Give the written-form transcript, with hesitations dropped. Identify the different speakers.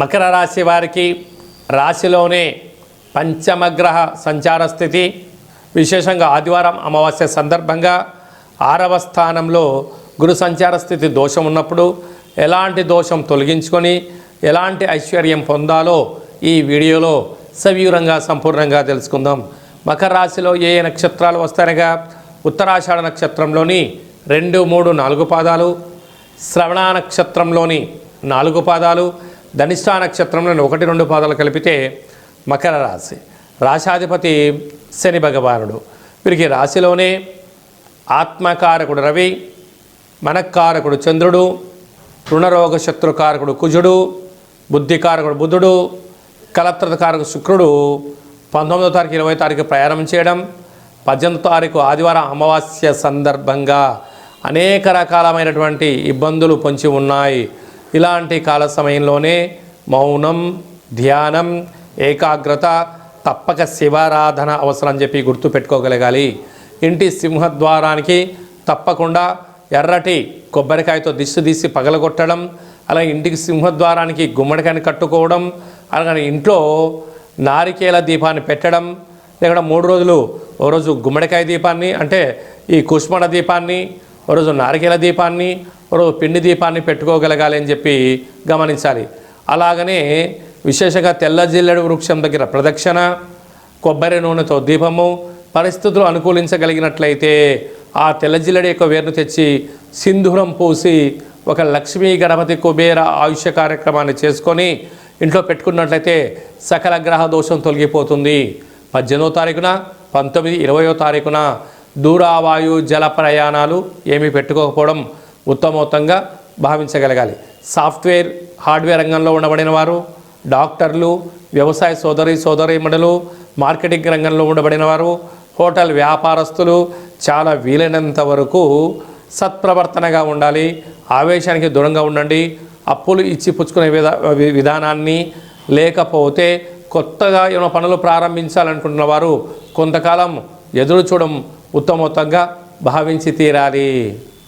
Speaker 1: మకర రాశి వారికి రాశిలోనే పంచమగ్రహ సంచార స్థితి, విశేషంగా ఆదివారం అమావాస్య సందర్భంగా 6వ స్థానంలో గురు సంచార స్థితి దోషం ఉన్నప్పుడు ఎలాంటి దోషం తొలగించుకొని ఎలాంటి ఐశ్వర్యం పొందాలో ఈ వీడియోలో సవివరంగా సంపూర్ణంగా తెలుసుకుందాం. మకర రాశిలో ఏ ఏ నక్షత్రాలు వస్తాయనగా ఉత్తరాషాఢ నక్షత్రంలోని 2, 3, 4 పాదాలు, శ్రవణ నక్షత్రంలోని 4 పాదాలు, ధనిష్ఠా నక్షత్రంలోని 1, 2 పాదాలు కలిపితే మకర రాశి. రాశాధిపతి శని భగవానుడు. వీరికి రాశిలోనే ఆత్మకారకుడు రవి, మనక్కారకుడు చంద్రుడు, రుణరోగ శత్రుకారకుడు కుజుడు, బుద్ధికారకుడు బుధుడు, కలత్రకారకుడు శుక్రుడు 19వ తారీఖు 20వ తారీఖు ప్రయాణం చేయడం, 18వ తారీఖు ఆదివారం అమావాస్య సందర్భంగా అనేక రకాలమైనటువంటి ఇబ్బందులు పొంచి ఉన్నాయి. ఇలాంటి కాల సమయంలోనే మౌనం, ధ్యానం, ఏకాగ్రత, తప్పక శివారాధన అవసరం అని చెప్పి గుర్తుపెట్టుకోగలగాలి. ఇంటి సింహద్వారానికి తప్పకుండా ఎర్రటి కొబ్బరికాయతో దిష్టి తీసి పగలగొట్టడం, అలాగే ఇంటికి సింహద్వారానికి గుమ్మడికాయని కట్టుకోవడం, అలాగే ఇంట్లో నారికేల దీపాన్ని పెట్టడం, లేకుండా 3 రోజులు ఓ రోజు గుమ్మడికాయ దీపాన్ని అంటే ఈ కుష్మణ దీపాన్ని, ఓ రోజు నారికేల దీపాన్ని, ఓ రోజు పిండి దీపాన్ని పెట్టుకోగలగాలి అని చెప్పి గమనించాలి. అలాగనే విశేషంగా తెల్ల జిల్లెడు వృక్షం దగ్గర ప్రదక్షిణ, కొబ్బరి నూనెతో దీపము, పరిస్థితులు అనుకూలించగలిగినట్లయితే ఆ తెల్ల జిల్లెడు యొక్క వేరును తెచ్చి సింధూరం పూసి ఒక లక్ష్మీ గణపతి కుబేర ఆయుష్య కార్యక్రమాన్ని చేసుకొని ఇంట్లో పెట్టుకున్నట్లయితే సకల గ్రహ దోషం తొలగిపోతుంది. 18వ తారీఖున, 19, 20వ తారీఖున దూరావాయు జల ప్రయాణాలు ఏమీ పెట్టుకోకపోవడం ఉత్తమోత్తంగా భావించగలగాలి. సాఫ్ట్వేర్ హార్డ్వేర్ రంగంలో ఉండబడిన వారు, డాక్టర్లు, వ్యవసాయ సోదరీమణులు, మార్కెటింగ్ రంగంలో ఉండబడిన వారు, హోటల్ వ్యాపారస్తులు చాలా వీలైనంత వరకు సత్ప్రవర్తనగా ఉండాలి. ఆవేశానికి దూరంగా ఉండండి. అప్పులు ఇచ్చి పుచ్చుకునే విధానాన్ని, లేకపోతే కొత్తగా ఏమైనా పనులు ప్రారంభించాలనుకుంటున్న వారు కొంతకాలం ఎదురు చూడడం ఉత్తమోత్తంగా భావించి తీరాలి.